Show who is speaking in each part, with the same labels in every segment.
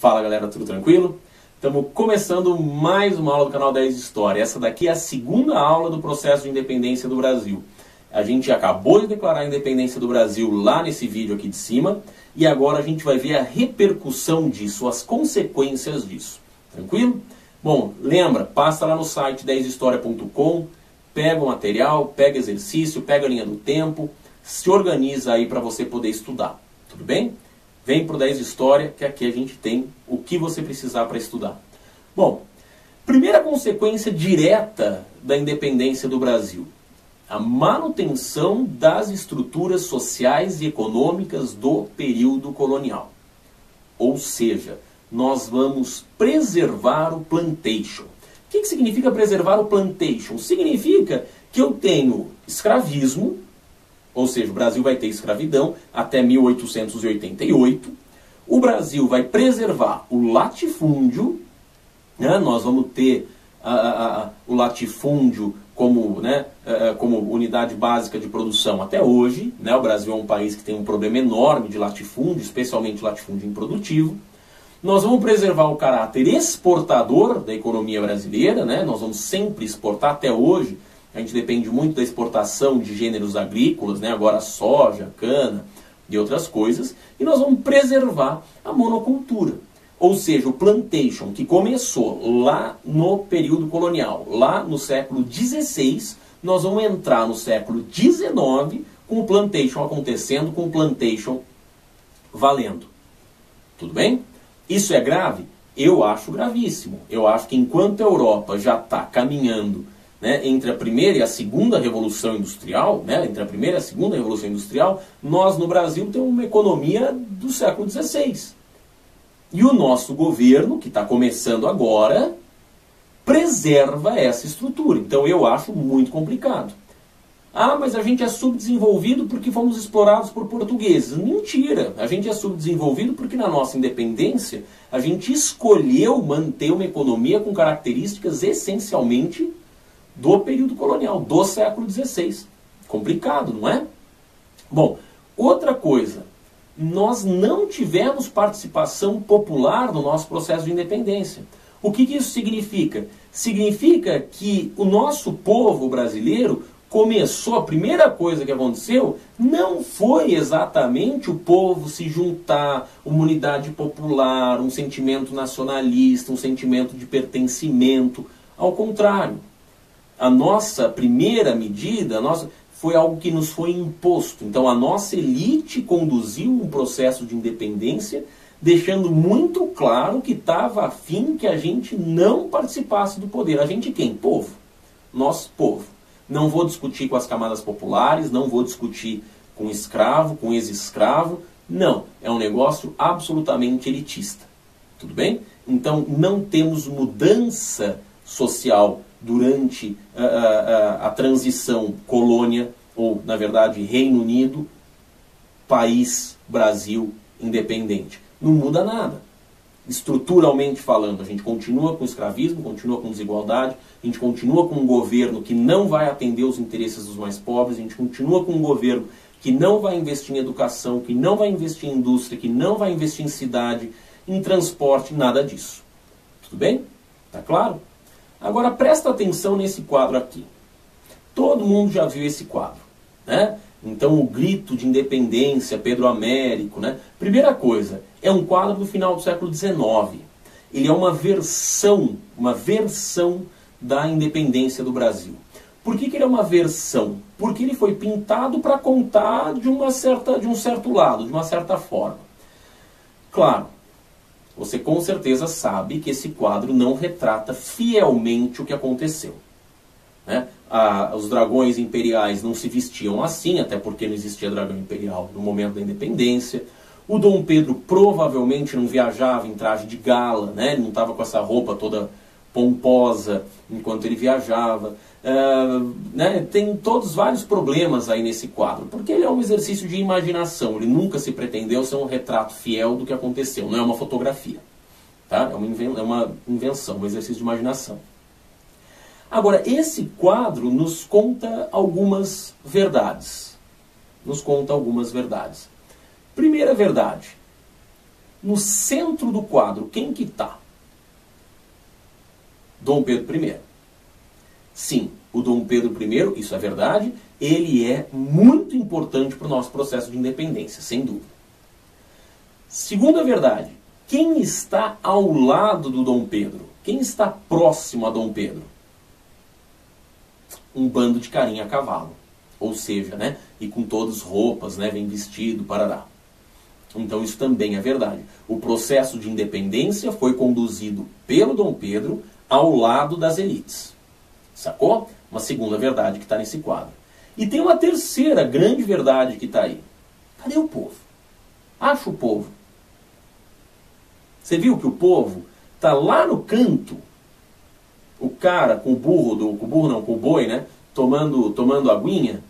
Speaker 1: Fala galera, tudo tranquilo? Estamos começando mais uma aula do canal 10 de História. Essa daqui é a segunda aula do processo de independência do Brasil. A gente acabou de declarar a independência do Brasil lá nesse vídeo aqui de cima e agora a gente vai ver a repercussão disso, as consequências disso. Tranquilo? Bom, lembra, passa lá no site 10historia.com, pega o material, pega exercício, pega a linha do tempo, se organiza aí para você poder estudar. Tudo bem? Vem para o 10 História, que aqui a gente tem o que você precisar para estudar. Bom, primeira consequência direta da independência do Brasil: a manutenção das estruturas sociais e econômicas do período colonial. Ou seja, nós vamos preservar o plantation. O que significa preservar o plantation? Significa que eu tenho escravismo, ou seja, o Brasil vai ter escravidão até 1888. O Brasil vai preservar o latifúndio, né? Nós vamos ter o latifúndio como, né, como unidade básica de produção até hoje. Né? O Brasil é um país que tem um problema enorme de latifúndio, especialmente latifúndio improdutivo. Nós vamos preservar o caráter exportador da economia brasileira, né? Nós vamos sempre exportar até hoje. A gente depende muito da exportação de gêneros agrícolas, né? Agora soja, cana e outras coisas. E nós vamos preservar a monocultura. Ou seja, o plantation, que começou lá no período colonial, lá no século XVI, nós vamos entrar no século XIX com o plantation acontecendo, com o plantation valendo. Tudo bem? Isso é grave? Eu acho gravíssimo. Eu acho que enquanto a Europa já está caminhando, né, entre a primeira e a segunda revolução industrial, né, entre a primeira e a segunda revolução industrial, nós no Brasil temos uma economia do século XVI. E o nosso governo, que está começando agora, preserva essa estrutura. Então eu acho muito complicado. Ah, mas a gente é subdesenvolvido porque fomos explorados por portugueses. Mentira! A gente é subdesenvolvido porque na nossa independência a gente escolheu manter uma economia com características essencialmente do período colonial, do século XVI. Complicado, não é? Bom, outra coisa. Nós não tivemos participação popular no nosso processo de independência. O que isso significa? Significa que o nosso povo brasileiro começou, a primeira coisa que aconteceu não foi exatamente o povo se juntar, uma unidade popular, um sentimento nacionalista, um sentimento de pertencimento. Ao contrário, a nossa primeira medida foi algo que nos foi imposto. Então a nossa elite conduziu um processo de independência, deixando muito claro que estava a fim que a gente não participasse do poder. A gente quem? Povo. Nosso povo. Não vou discutir com as camadas populares, não vou discutir com escravo, com ex-escravo. Não, é um negócio absolutamente elitista. Tudo bem? Então não temos mudança social durante a transição colônia, ou na verdade Reino Unido, país, Brasil, independente. Não muda nada. Estruturalmente falando, a gente continua com escravismo, continua com desigualdade, a gente continua com um governo que não vai atender os interesses dos mais pobres, a gente continua com um governo que não vai investir em educação, que não vai investir em indústria, que não vai investir em cidade, em transporte, nada disso. Tudo bem? Tá claro? Agora presta atenção nesse quadro aqui. Todo mundo já viu esse quadro, né? Então o grito de independência, Pedro Américo, né? Primeira coisa, é um quadro do final do século XIX. Ele é uma versão da independência do Brasil. Por que ele é uma versão? Porque ele foi pintado para contar de um certo lado, de uma certa forma. Claro, você com certeza sabe que esse quadro não retrata fielmente o que aconteceu. Né? Os dragões imperiais não se vestiam assim, até porque não existia dragão imperial no momento da independência. O Dom Pedro provavelmente não viajava em traje de gala, né? Ele não estava com essa roupa toda pomposa enquanto ele viajava. Né? Tem todos vários problemas aí nesse quadro, porque ele é um exercício de imaginação. Ele nunca se pretendeu ser um retrato fiel do que aconteceu, não é uma fotografia. Tá? É uma invenção, um exercício de imaginação. Agora, esse quadro nos conta algumas verdades. Primeira verdade. no centro do quadro, quem que está? Dom Pedro I. Sim, o Dom Pedro I, isso é verdade, ele é muito importante para o nosso processo de independência, sem dúvida. Segunda verdade, quem está ao lado do Dom Pedro? Quem está próximo a Dom Pedro? Um bando de carinha a cavalo. Ou seja, né, e com todas roupas, né, bem vestido, parará. Então isso também é verdade. O processo de independência foi conduzido pelo Dom Pedro ao lado das elites. Sacou? Uma segunda verdade que está nesse quadro. E tem uma terceira grande verdade que está aí. Cadê o povo? Acha o povo. Você viu que o povo está lá no canto, o cara com o burro, com o boi, né, tomando aguinha,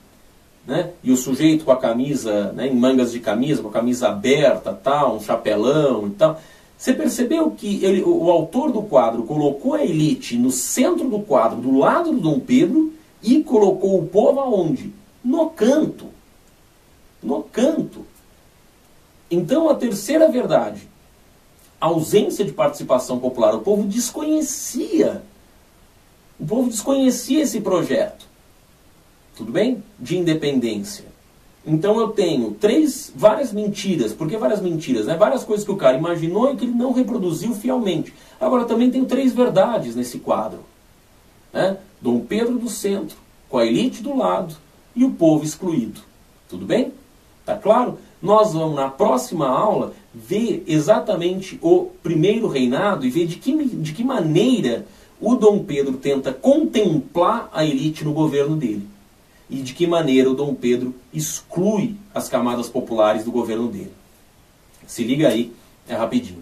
Speaker 1: né, e o sujeito com a camisa, né, em mangas de camisa, com a camisa aberta, tal, um chapelão e tal. Você percebeu que o autor do quadro colocou a elite no centro do quadro, do lado do Dom Pedro, e colocou o povo aonde? No canto. No canto. Então a terceira verdade, a ausência de participação popular. O povo desconhecia esse projeto. Tudo bem? De independência. Então eu tenho várias mentiras. Por que várias mentiras? Né? Várias coisas que o cara imaginou e que ele não reproduziu fielmente. Agora também tenho 3 verdades nesse quadro. Né? Dom Pedro do centro, com a elite do lado e o povo excluído. Tudo bem? Tá claro? Nós vamos na próxima aula ver exatamente o primeiro reinado e ver de que maneira o Dom Pedro tenta contemplar a elite no governo dele. E de que maneira o Dom Pedro exclui as camadas populares do governo dele. Se liga aí, é rapidinho.